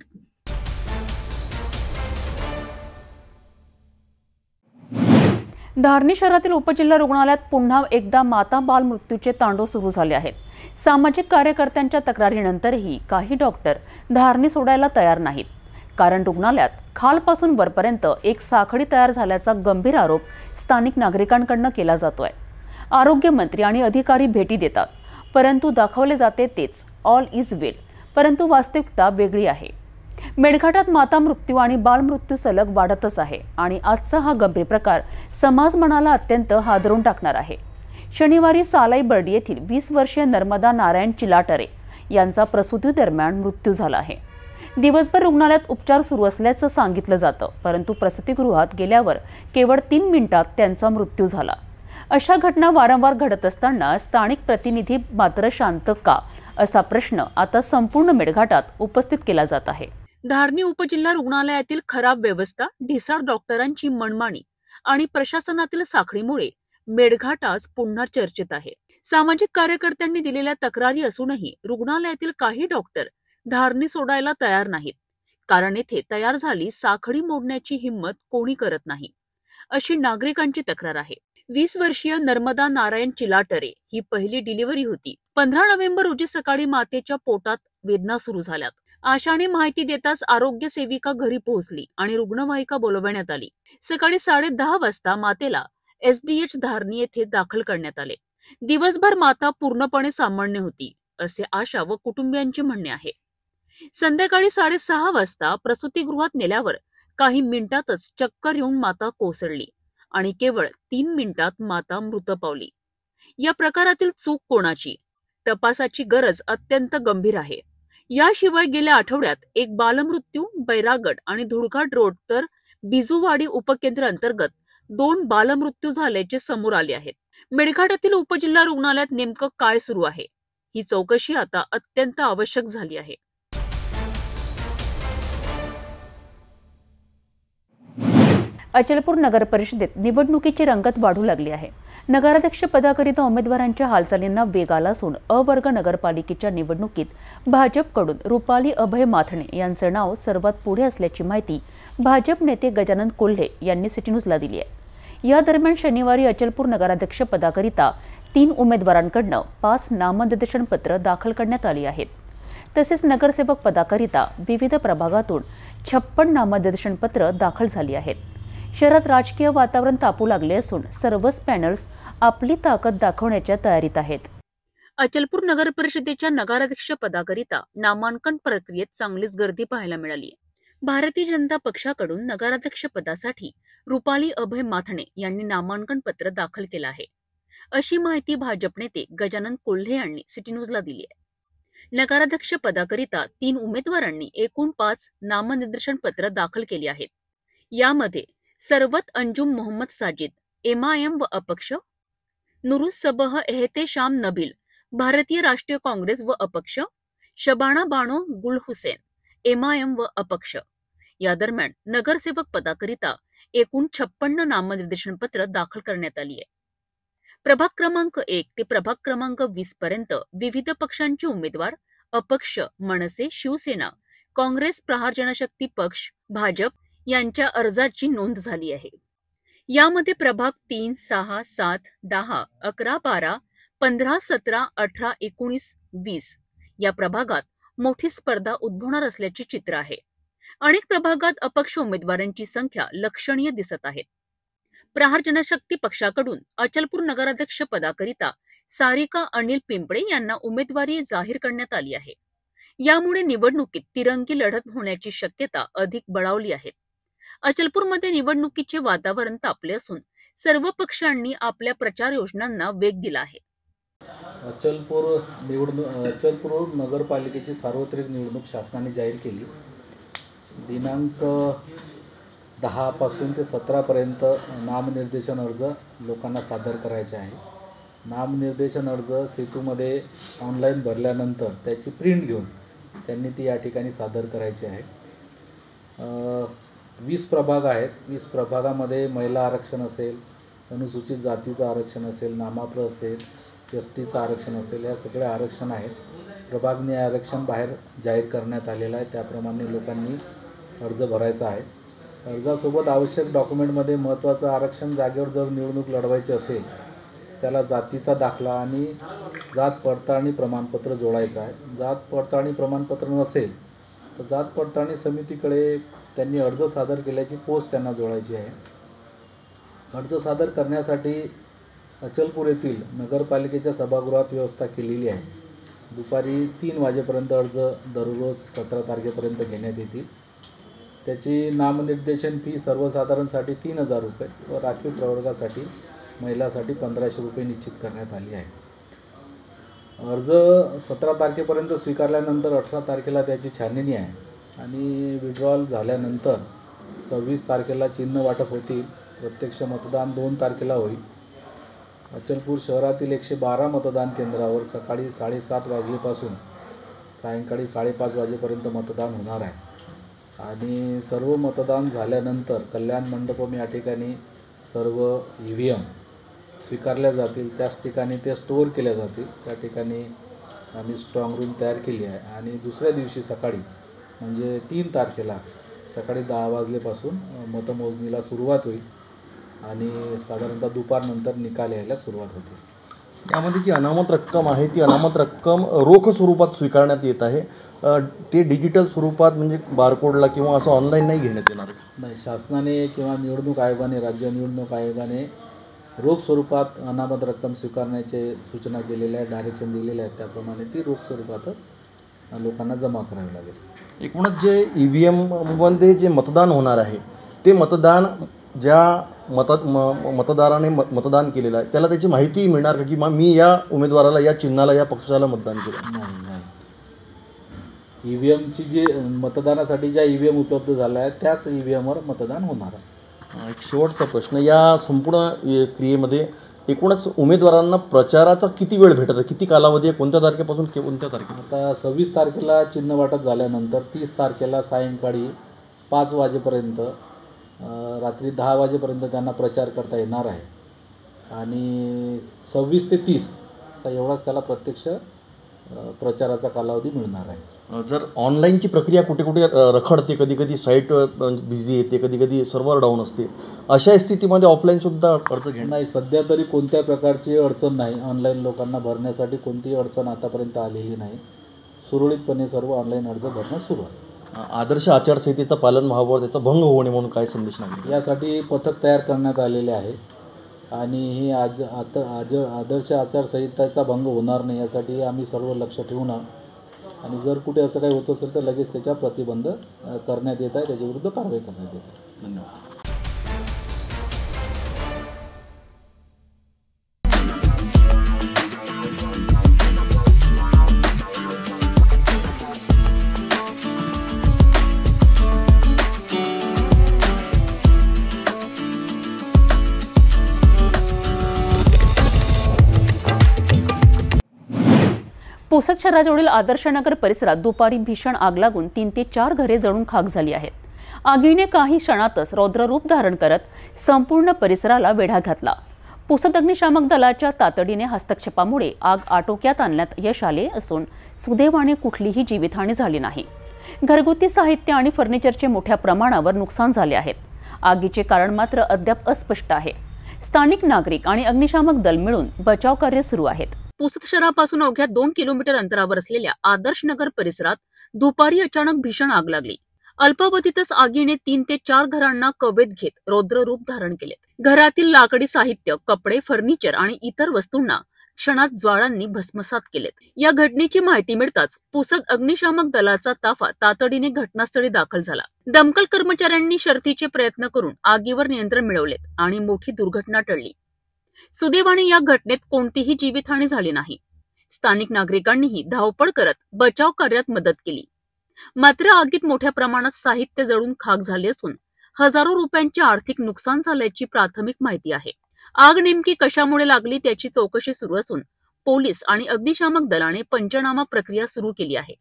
धारणी शहरातील उपजिल्हा रुग्णालयात पुन्हा एकदा माता बाल मृत्यूचे तांडव सुरू झाले आहेत. सामाजिक कार्यकर्त्यांच्या तक्रारीनंतरही काही डॉक्टर धारणी सोडायला तयार नाहीत, कारण रुग्णालयात खालपासून वरपर्यंत एक साखळी तयार झाल्याचा गंभीर आरोप स्थानिक नागरिकांकडून केला जातोय. आरोग्यमंत्री आणि अधिकारी भेटी देतात, परंतु दाखवले जाते तेच ऑल इज वेल, परंतु वास्तविकता वेगळी आहे. मेळघाटात माता मृत्यू आणि बाल मृत्यू सलग वाढतच आहे आणि आजचा हा गंभीर प्रकार समाज मनाला अत्यंत हादरून टाकणार आहे. शनिवारी सालाई बर्डी येथील 20 वर्षीय नर्मदा नारायण चिलाटरे यांचा प्रसूती दरम्यान मृत्यू झाला आहे. दिवसभर रुग्णालयात उपचार सुरू असल्याचं सांगितलं जातं, परंतु प्रसूतिगृहात गेल्यावर केवळ 3 मिनिटात त्यांचा मृत्यू झाला. अशा घटना वारंवार घडत असताना स्थानिक प्रतिनिधी मात्र शांत का, असा प्रश्न आता संपूर्ण मेळघाटात उपस्थित केला जात आहे. धारणी उपजिल्हा रुग्णालयातील खराब व्यवस्था, ढिसाळ डॉक्टरांची मनमानी आणि प्रशासनातील साखळीमुळे मेळघाट आज पुन्हा चर्चेत आहे. सामाजिक कार्यकर्त्यांनी दिलेल्या तक्रारी असूनही रुग्णालयातील काही डॉक्टर धारणी सोडायला तयार नाहीत, कारण येथे तयार झाली साखळी मोडण्याची हिंमत कोणी करत नाही, अशी नागरिकांची तक्रार आहे. 20 वर्षीय नर्मदा नारायण चिलाटरे ही पहिली डिलिव्हरी होती. 15 नोव्हेंबर रोजी सकाळी मातेच्या पोटात वेदना सुरू झाल्यात. आशाने माहिती देताच आरोग्य सेविका घरी पोहोचली आणि रुग्णवाहिका बोलवण्यात आली. सकाळी 10:30 वाजता मातेला SDH धारणी येथे दाखल करण्यात आले. दिवसभर माता पूर्णपणे सामान्य होती, असे आशा व कुटुंबियांचे म्हणणे आहे. संध्याकाळी 6:30 वाजता प्रसूतिगृहात नेल्यावर काही मिनिटातच चक्कर येऊन माता कोसळली आणि केवळ 3 मिनिटात माता मृत पावली. या प्रकारातील चूक कोणाची? तपासाची गरज अत्यंत गंभीर आहे. याशिवाय गेल्या आठवड्यात एक बालमृत्यू बैरागड आणि धुळघाट रोड तर बिजुवाडी उपकेंद्र अंतर्गत 2 बालमृत्यू झाल्याचे समोर आले आहेत. मेळघाटातील उपजिल्हा रुग्णालयात नेमकं काय सुरू आहे, ही चौकशी आता अत्यंत आवश्यक झाली आहे. अचलपूर नगर परिषदेत निवडणुकीची रंगत वाढू लागली आहे. नगराध्यक्ष पदाकरिता उमेदवारांच्या हालचालींना वेग आला असून अवर्ग नगरपालिकेच्या निवडणुकीत भाजपकडून रुपाली अभय माथणे यांचं नाव सर्वात पुढे असल्याची माहिती भाजप नेते गजानन कोल्हे यांनी सिटी न्यूजला दिली आहे. या दरम्यान शनिवारी अचलपूर नगराध्यक्ष पदाकरिता 3 उमेदवारांकडून 5 नामनिर्देशन पत्र दाखल करण्यात आली आहेत. तसेच नगरसेवक पदाकरिता विविध प्रभागातून 56 नामनिर्देशन पत्र दाखल झाली आहेत. शहरात राजकीय वातावरण तापू लागले असून सर्वच पॅनल्स आपली ताकद दाखवण्याच्या तयारीत आहेत. अचलपूर नगर परिषदेच्या नगराध्यक्ष पदाकरिता नामांकन प्रक्रियेत चांगलीच गर्दी पाहायला मिळाली. भारतीय जनता पक्षाकडून नगराध्यक्ष पदासाठी रुपाली अभय माथणे यांनी नामांकन पत्र दाखल केलं आहे, अशी माहिती भाजप नेते गजानन कोल्हे यांनी सिटी न्यूजला दिली आहे. नगराध्यक्ष पदाकरिता 3 उमेदवारांनी एकूण 5 नामनिर्देशन पत्र दाखल केली आहेत. यामध्ये सरवत अंजुम मोहम्मद साजिद MIM व अपक्ष, नुरुस सबह एहतेशाम नबील भारतीय राष्ट्रीय काँग्रेस व अपक्ष, शबाना बानो गुल हुसेन MIM व अपक्ष. या दरम्यान नगरसेवक पदाकरिता एकूण 56 नामनिर्देशन पत्र दाखल करण्यात आली आहे. प्रभाग क्रमांक 1 ते प्रभाग क्रमांक 20 पर्यंत विविध पक्षांचे उमेदवार अपक्ष, मनसे, शिवसेना, काँग्रेस, प्रहार जनशक्ती पक्ष, भाजप यांच्या अर्जाची नोंद झाली आहे. यामध्ये प्रभाग 3, 6, 7, 10, 11, 12, 15, 17, 18, 19, 20 या प्रभागात मोठी स्पर्धा उद्भवणार असल्याचे चित्र आहे. अनेक प्रभागात अपक्ष उमेदवारांची संख्या लक्षणीय दिसत आहे. प्रहार जनशक्ती पक्षाकडून अचलपूर नगराध्यक्ष पदाकरिता सारिका अनिल पिंपळे यांना उमेदवारी जाहीर करण्यात आली आहे. यामुळे निवडणुकीत तिरंगी लढत होण्याची शक्यता अधिक बळावली आहे. अचलपूरमध्ये निवडणुकीचे वातावरण तापले असून सर्व पक्षांनी आपल्या प्रचार योजनांना वेग दिला आहे. अचलपूर नगरपालिकेची सार्वत्रिक निवडणूक शासनाने जाहीर केली. दिनांक 10 पासून ते 17 पर्यंत नामनिर्देशन अर्ज लोकांना सादर करायचे आहे. नामनिर्देशन अर्ज सेतूमध्ये ऑनलाईन भरल्यानंतर त्याची प्रिंट घेऊन त्यांनी ती या ठिकाणी सादर करायची आहे. 20 प्रभाग आहेत. 20 प्रभागामध्ये महिला आरक्षण असेल, अनुसूचित जातीचं आरक्षण असेल, नामात्र असेल, STचं आरक्षण असेल, या सगळे आरक्षण आहेत. प्रभागने आरक्षण बाहेर जाहीर करण्यात आलेलं आहे. त्याप्रमाणे लोकांनी अर्ज भरायचा आहे. अर्जासोबत आवश्यक डॉक्युमेंटमध्ये महत्त्वाचं आरक्षण जागेवर जर निवडणूक लढवायची असेल त्याला जातीचा दाखला आणि जात पडताळणी प्रमाणपत्र जोडायचं आहे. जात पडताळणी प्रमाणपत्र नसेल तर जात पडताळणी समितीकडे त्यांनी अर्ज सादर केल्याची पोस्ट त्यांना जोडायची आहे. अर्ज सादर करण्यासाठी अचलपूर येथील नगरपालिकेच्या सभागृहात व्यवस्था केलेली आहे. दुपारी 3 वाजेपर्यंत अर्ज दररोज 17 तारखेपर्यंत घेण्यात येतील. त्याची नामनिर्देशन फी सर्वसाधारणसाठी 3000 रुपये व राखीव प्रवर्गासाठी महिलांसाठी 1500 रुपये निश्चित करण्यात आली आहे. अर्ज 17 तारखेपर्यंत स्वीकारल्यानंतर 18 तारखेला त्याची छाननी आहे. आणि विड्रॉल झाल्यानंतर 26 तारखेला चिन्ह वाटप होतील. प्रत्यक्ष मतदान 2 तारखेला होईल. अचलपूर शहरातील 112 मतदान केंद्रावर सकाळी 7:30 वाजल्यापासून सायंकाळी 5:30 वाजेपर्यंत मतदान होणार आहे. आणि सर्व मतदान झाल्यानंतर कल्याण मंडपम या ठिकाणी सर्व EVM स्वीकारल्या जातील. त्याच ठिकाणी ते स्टोअर केल्या जातील. त्या ठिकाणी आम्ही स्ट्रॉंग रूम तयार केली आहे. आणि दुसऱ्या दिवशी सकाळी म्हणजे 3 तारखेला सकाळी 10 वाजल्यापासून मतमोजणीला सुरुवात होईल आणि साधारणतः दुपारनंतर निकाल यायला सुरुवात होते. यामध्ये जी अनामत रक्कम आहे ती अनामत रक्कम रोख स्वरूपात स्वीकारण्यात येत आहे. ते डिजिटल स्वरूपात म्हणजे बारकोडला किंवा असं ऑनलाईन नाही घेण्यात येणार नाही. शासनाने किंवा निवडणूक आयोगाने राज्य निवडणूक आयोगाने रोख स्वरूपात अनामत रक्कम स्वीकारण्याचे सूचना केलेल्या आहे, डायरेक्शन दिलेले आहे. त्याप्रमाणे ती रोख स्वरूपातच लोकांना जमा करावी लागेल. एकूणच जे EVM मध्ये जे मतदान होणार आहे ते मतदान ज्या मतदाराने मतदान केलेलं आहे त्याला त्याची माहिती मिळणार का की मी या उमेदवाराला, या चिन्हाला, या पक्षाला मतदान केलं? नाही. EVMची जी मतदानासाठी ज्या EVM उपलब्ध झाल्या आहेत त्याच EVMवर मतदान होणार आहे. एक शेवटचा प्रश्न, या संपूर्ण क्रियेमध्ये एकूणच उमेदवारांना प्रचाराचा किती वेळ भेटत, किती कालावधी आहे, कोणत्या तारखेपासून कोणत्या तारखेला? आता 26 तारखेला चिन्ह वाटप झाल्यानंतर 30 तारखेला सायंकाळी 5 वाजेपर्यंत रात्री 10 वाजेपर्यंत त्यांना प्रचार करता येणार आहे. आणि 26 ते 30 असा एवढाच त्याला प्रत्यक्ष प्रचाराचा कालावधी मिळणार आहे. जर ऑनलाईनची प्रक्रिया कुठे कुठे रखडते, कधी कधी साईट बिझी येते, कधी कधी सर्व्हर डाऊन असते, अशा स्थितीमध्ये ऑफलाईनसुद्धा अर्ज घेणं नाही. सध्या तरी कोणत्या प्रकारची अडचण नाही. ऑनलाईन लोकांना भरण्यासाठी कोणतीही अडचण आतापर्यंत आलेली नाही. सुरळीतपणे सर्व ऑनलाईन अर्ज भरणं सुरू आहे. आदर्श आचारसंहितेचं पालन व्हावं, त्याचा भंग होऊ नये म्हणून काय संदेश नाही? यासाठी पथक तयार करण्यात आलेले आहे आणि ही आदर्श आचारसंहितेचा भंग होणार नाही यासाठी आम्ही सर्व लक्ष ठेवून आणि जर कुठे असं काही होत असेल तर लगेच त्याच्या प्रतिबंध करण्यात येत आहे, त्याच्याविरुद्ध कारवाई करण्यात येत आहे. धन्यवाद. पुसद शहराजवळील आदर्शनगर परिसरात दुपारी भीषण आग लागून 3 ते 4 घरे जळून खाक झाली आहेत. आगीने काही क्षणातच रौद्ररूप धारण करत संपूर्ण परिसराला वेढा घातला. पुसद अग्निशामक दलाच्या तातडीने हस्तक्षेपामुळे आग आटोक्यात आणण्यात यश आले असून सुदैवाने कुठलीही जीवितहानी झाली नाही. घरगुती साहित्य आणि फर्निचरचे मोठ्या प्रमाणावर नुकसान झाले आहेत. आगीचे कारण मात्र अद्याप अस्पष्ट आहे. स्थानिक नागरिक आणि अग्निशामक दल मिळून बचाव कार्य सुरू आहेत. पुसद शहरापासून अवघ्या 2 किलोमीटर अंतरावर असलेल्या आदर्शनगर परिसरात दुपारी अचानक भीषण आग लागली. अल्पावधीतच आगीने 3 ते 4 घरांना कवेत घेत रौद्ररूप धारण केले. घरातील लाकडी साहित्य, कपडे, फर्निचर आणि इतर वस्तूंना क्षणात ज्वाळांनी भस्मसात केलेत. या घटनेची माहिती मिळताच पुसद अग्निशामक दलाचा ताफा तातडीने घटनास्थळी दाखल झाला. दमकल कर्मचाऱ्यांनी शर्थीचे प्रयत्न करून आगीवर नियंत्रण मिळवलेत आणि मोठी दुर्घटना टळली. सुदैवाने या घटनेत कोणतीही जीवितहानी झाली नाही. स्थानिक नागरिकांनीही धावपळ करत बचाव कार्यात मदत केली. मात्र आगीत मोठ्या प्रमाणात साहित्य जळून खाक झाले असून हजारो रुपयांचे आर्थिक नुकसान झाल्याची प्राथमिक माहिती आहे. आग नेमकी कशामुळे लागली त्याची चौकशी सुरू असून पोलीस आणि अग्निशामक दलाने पंचनामा प्रक्रिया सुरू केली आहे.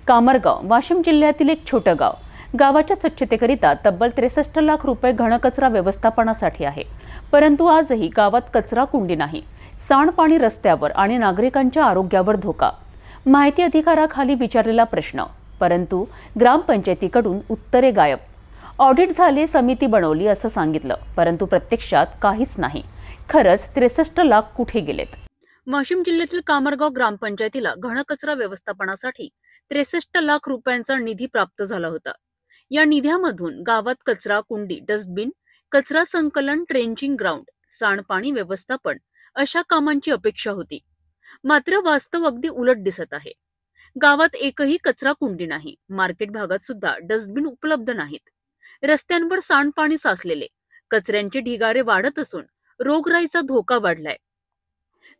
कामरगाव वाशिम जिल्ह्यातील एक छोटं गाव. गावाच्या स्वच्छतेकरिता तब्बल 63 लाख रुपये घनकचरा व्यवस्थापनासाठी आहे. परंतु आजही गावात कचरा कुंडी नाही. सांडपाणी रस्त्यावर आणि नागरिकांच्या आरोग्यावर धोका. माहिती अधिकाराखाली विचारलेला प्रश्न, परंतु ग्रामपंचायतीकडून उत्तरे गायब. ऑडिट झाले, समिती बनवली असं सांगितलं, परंतु प्रत्यक्षात काहीच नाही. खरंच 63 लाख कुठे गेलेत? वाशिम जिल्ह्यातील कामरगाव ग्रामपंचायतीला घनकचरा व्यवस्थापनासाठी 63 लाख रुपयांचा निधी प्राप्त झाला होता. या निध्यामधून गावात कचरा कुंडी, डस्टबिन, कचरा संकलन, ट्रेंचिंग ग्राउंड, सांडपाणी व्यवस्थापन अशा कामांची अपेक्षा होती. मात्र वास्तव अगदी उलट दिसत आहे. गावात एकही कचरा कुंडी नाही. मार्केट भागात सुद्धा डस्टबिन उपलब्ध नाहीत. रस्त्यांवर सांडपाणी साचलेले, कचऱ्यांचे ढिगारे वाढत असून रोगराईचा धोका वाढलाय.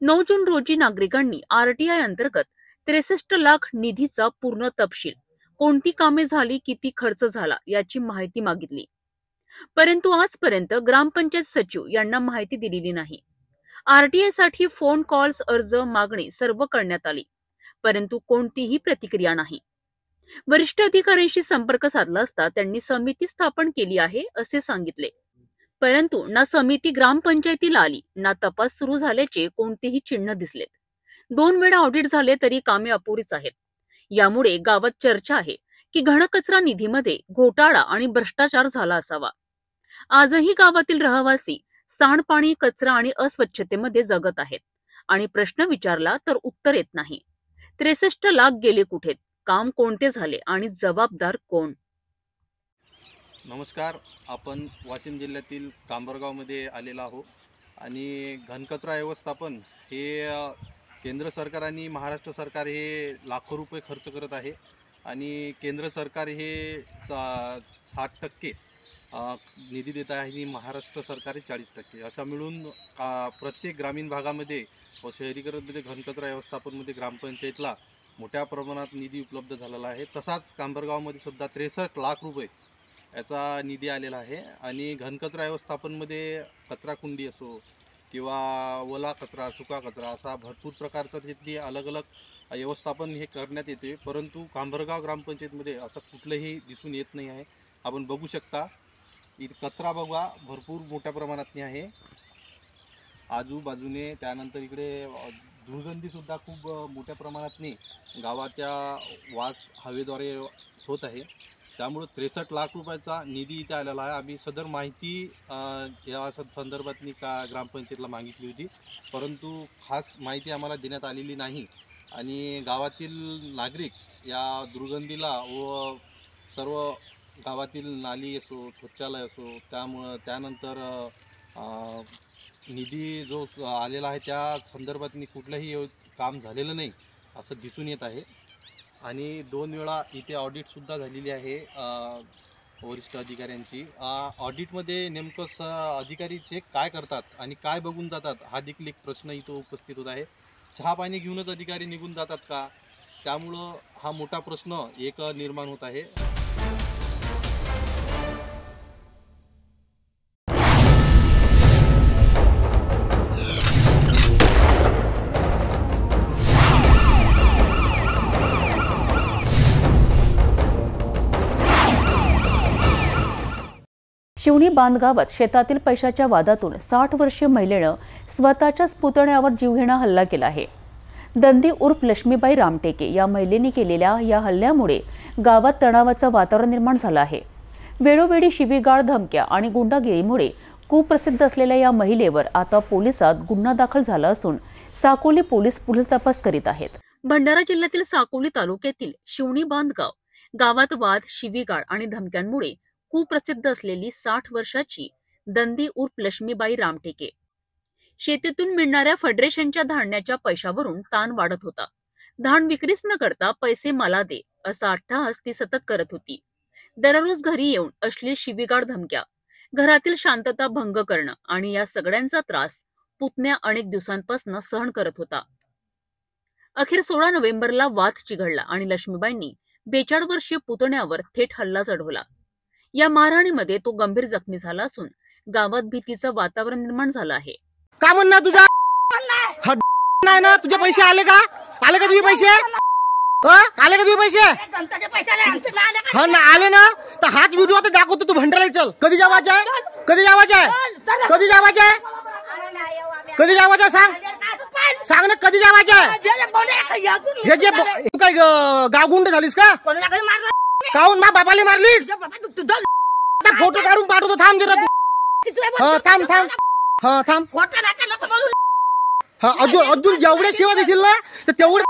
9 जून रोजी नागरिकांनी आरटीआय अंतर्गत 63 लाख निधीचा पूर्ण तपशील, कोणती कामे झाली, किती खर्च झाला याची माहिती मागितली. परंतु आजपर्यंत ग्रामपंचायत सचिव यांना माहिती दिलेली नाही. आरटीआय साठी फोन कॉल्स, अर्ज, मागणी सर्व करण्यात आली, परंतु कोणतीही प्रतिक्रिया नाही. वरिष्ठ अधिकाऱ्यांशी संपर्क साधला असता त्यांनी समिती स्थापन केली आहे असे सांगितले, परंतु ना समिती ग्रामपंचायतीला आली, ना तपास सुरू झाल्याचे कोणतेही चिन्ह दिसलेत. 2 वेळा ऑडिट झाले तरी कामे अपुरीच आहेत. यामुळे गावात चर्चा आहे की घनकचरा निधीमध्ये घोटाळा आणि भ्रष्टाचार झाला असावा. आजही गावातील रहिवासी सांडपाणी, कचरा आणि अस्वच्छतेमध्ये जगत आहेत आणि प्रश्न विचारला तर उत्तर येत नाही. 63 लाख गेले कुठे, काम कोणते झाले आणि जबाबदार कोण? नमस्कार, आपण वाशिम जिल्ह्यातील कांबरगावमध्ये आलेलो आहोत आणि घनकचरा व्यवस्थापन हे केंद्र सरकार आणि महाराष्ट्र सरकार हे लाखो रुपये खर्च करत आहे आणि केंद्र सरकार हे 60% निधी देत आहे आणि महाराष्ट्र सरकार 40%. अशा मिळून प्रत्येक ग्रामीण भागामध्ये व शहरीकरणमध्ये घनकचरा व्यवस्थापनमध्ये ग्रामपंचायतला मोठ्या प्रमाणात निधी उपलब्ध झालेला आहे. तसाच कांबरगावमध्ये सुद्धा 63 लाख रुपये याचा निधी आलेला आहे आणि घनकचरा व्यवस्थापनमध्ये कचराकुंडी असो किंवा ओला कचरा, सुका कचरा असा भरपूर प्रकारचं तिथली अलग अलग व्यवस्थापन हे करण्यात येते, परंतु कांबरगाव ग्रामपंचायतमध्ये असं कुठलंही दिसून येत नाही आहे. आपण बघू शकता इथे कचरा बघा भरपूर मोठ्या प्रमाणात आहे आजूबाजूने. त्यानंतर इकडे दुर्गंधीसुद्धा खूप मोठ्या प्रमाणात गावाच्या वास हवेद्वारे होत आहे. त्यामुळे 63 लाख रुपयाचा निधी इथे आलेला आहे. आम्ही सदर माहिती या संदर्भात ग्रामपंचायतला मागितली होती, परंतु खास माहिती आम्हाला देण्यात आलेली नाही आणि गावातील नागरिक या दुर्गंधीला व सर्व गावातील नाली असो, शौचालय असो, त्यानंतर निधी जो आलेला आहे त्या संदर्भात कुठलंही काम झालेलं नाही असं दिसून येत आहे. आणि 2 वेळा इथे ऑडिटसुद्धा झालेली आहे वरिष्ठ अधिकाऱ्यांची. ऑडिटमध्ये नेमकं अधिकारी चेक काय करतात आणि काय बघून जातात हा देखील एक प्रश्न इथं उपस्थित होत आहे. चहा पाणी घेऊनच अधिकारी निघून जातात का? त्यामुळं हा मोठा प्रश्न एक निर्माण होत आहे. शिवणी बांधगावात शेतातील पैशाच्या वादातून 60 वर्षीय महिलेनं स्वतःच्याच पुतण्यावर जीवघेणा हल्ला केला आहे. दंदी उर्फ लक्ष्मीबाई रामटेके या महिलेने केलेल्या या हल्ल्यामुळे गावात तणावाचं वातावरण निर्माण झालं आहे. वेळोवेळी शिवीगाळ, धमक्या आणि गुंडागिरीमुळे कुप्रसिद्ध असलेल्या या महिलेवर आता पोलिसात गुन्हा दाखल झाला असून साकोली पोलीस पुढील तपास करीत आहेत. भंडारा जिल्ह्यातील साकोली तालुक्यातील शिवणी बांधगाव गावात वाद, शिवीगाळ आणि धमक्यांमुळे कुप्रसिद्ध असलेली 60 वर्षाची दंदी उर्फ लक्ष्मीबाई रामटेके शेतीतून मिळणाऱ्या फेडरेशनच्या धान्याच्या पैशावरून ताण वाढत होता. धान विक्रीच न करता पैसे मला दे असा अट्टहास ती सतत करत होती. दररोज घरी येऊन अश्लील शिवीगाळ, धमक्या, घरातील शांतता भंग करणं आणि या सगळ्यांचा त्रास पुतण्या अनेक दिवसांपासून सहन करत होता. अखेर 16 नोव्हेंबरला वाद चिघळला आणि लक्ष्मीबाईंनी 42 वर्षीय पुतण्यावर थेट हल्ला चढवला. या मारहाणीमध्ये तो गंभीर जखमी झाला असून गावात भीतीचं वातावरण निर्माण झालं आहे. का म्हणणार तुझा नाही ना? तुझे पैसे आले का? आले का तुझे पैसे? आले का तुझे पैसे? हा ना, आले ना तर हाच व्हिडिओ आता दाखवतो. तू भंडाराला चल. कधी जावायचं आहे? कधी जावायचं आहे? कधी जावायचं आहे? कधी जावायचं सांग, सांग ना कधी जावायचं आहे? हे जे तू काय गावगुंड झालीस का? काहून मा बाबाला मारलीस? फोटो काढून पाठवतो. थांब जरा तू. थांब थांब. हा थांब. हा अजून जेवढे सेवा देशील ना तर तेवढे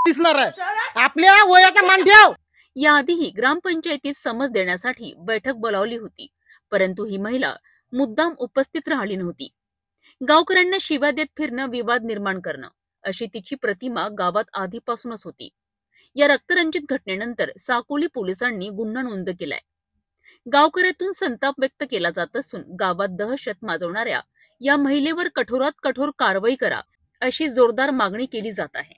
दिसणार आहे. आपल्या वयाचा मान ठेव. याआधीही ग्रामपंचायतीत समज देण्यासाठी बैठक बोलावली होती, परंतु ही महिला मुद्दाम उपस्थित राहिली नव्हती. गावकऱ्यांना शिव्या देत फिरणं, विवाद निर्माण करणं अशी तिची प्रतिमा गावात आधीपासूनच होती. या रक्तरंजित घटनेनंतर साकोली पोलिसांनी गुन्हा नोंद केलाय. गावकऱ्यातून संताप व्यक्त केला जात असून गावात दहशत माजवणाऱ्या या महिलेवर कठोरात कठोर कारवाई करा अशी जोरदार मागणी केली जात आहे.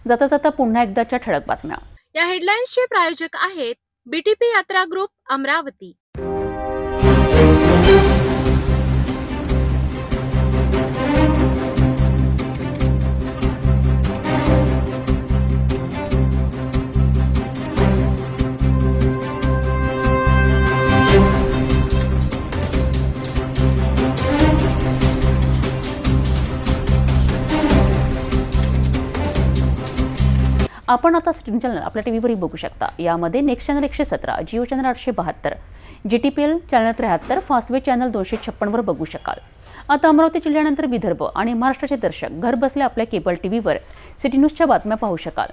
जाता जाता पुन्हा एकदाच्या ठळक बातम्या. या हेडलाईन्सचे प्रायोजक आहेत बीटीपी यात्रा ग्रुप अमरावती. आपण आता सिटी चॅनल आपल्या टीव्हीवरही बघू शकता. यामध्ये next channel 117, Jio channel 872, GTPL channel 73, Fastway channel 256 वर बघू शकाल. आता अमरावती जिल्ह्यानंतर विदर्भ आणि महाराष्ट्राचे दर्शक घर बसल्या आपल्या केबल टीव्हीवर सिटी न्यूजच्या बातम्या पाहू शकाल.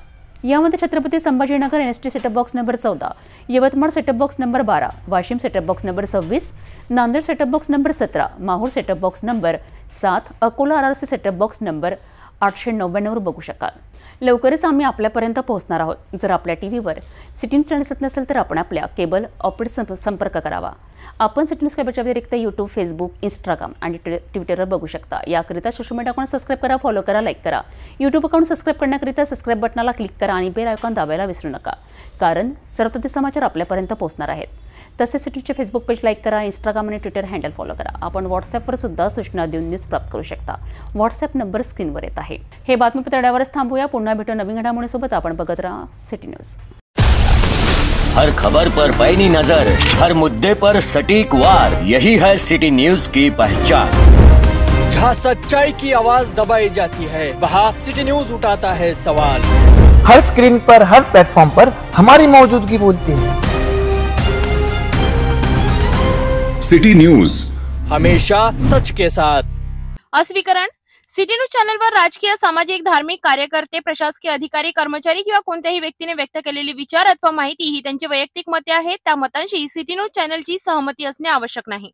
यामध्ये Chhatrapati Sambhajinagar NST setup box number 14, Yavatmal setup box number 12, Washim setup box number 26, Nanded setup box number 17, Mahur setup box number 7, Akola RRC setup box number 899 वर बघू शकाल. लवकरच आम्ही आपल्यापर्यंत पोहोचणार आहोत. जर आपल्या टीव्हीवर सिटी न्यूज चॅनल दिसत नसेल तर आपण आपल्या केबल ऑपरेटर संपर्क करावा. आपण सिटी न्यूज केबलच्या व्यतिरिक्त यूट्यूब, फेसबुक, इंस्टाग्राम आणि ट्विटरवर बघू शकता. याकरिता सोशल मीडिया अकाउंट सबस्क्राईब करा, फॉलो करा, लाईक करा. यूट्यूब अकाउंट सबस्क्राईब करण्याकरिता सबस्क्राईब बटनाला क्लिक करा आणि बेल आयकॉन दाबायला विसरू नका, कारण सर्वप्रथम समाचार आपल्यापर्यंत पोहोचणार आहेत. तसेच सिटीचे फेसबुक पेज लाईक करा, इंस्टाग्राम आणि ट्विटर हँडल फॉलो करा. आपण व्हॉट्सॲपवर सुद्धा सूचना देऊन न्यूज प्राप्त करू शकता. व्हॉट्सॲप नंबर स्क्रीनवर येत आहे. हे बातमीपत्र एवढ्यावरच थांबूया. पुन्हा भेटू नवीन घडामोडींसोबत. आपण बघत राहा सिटी न्यूज. हर खबर पर पैनी नजर, हर मुद्दे पर सटीक वार, यही है सिटी न्यूज की पहचान. जहाँ सच्चाई की आवाज दबाई जाती है, वहाँ सिटी न्यूज उठाता है सवाल. हर स्क्रीन पर, हर प्लेटफॉर्म पर हमारी मौजूदगी बोलती है. सिटी न्यूज, हमेशा सच के साथ. अस्वीकरण. सिटी न्यूज चॅनलवर राजकीय, सामाजिक, धार्मिक कार्यकर्ते, प्रशासकीय अधिकारी, कर्मचारी किंवा कोणत्याही व्यक्तीने व्यक्त केलेले विचार अथवा माहिती ही त्यांची वैयक्तिक मते आहेत. त्या मतांशी सिटी न्यूज चॅनलची सहमती असणे आवश्यक नाही.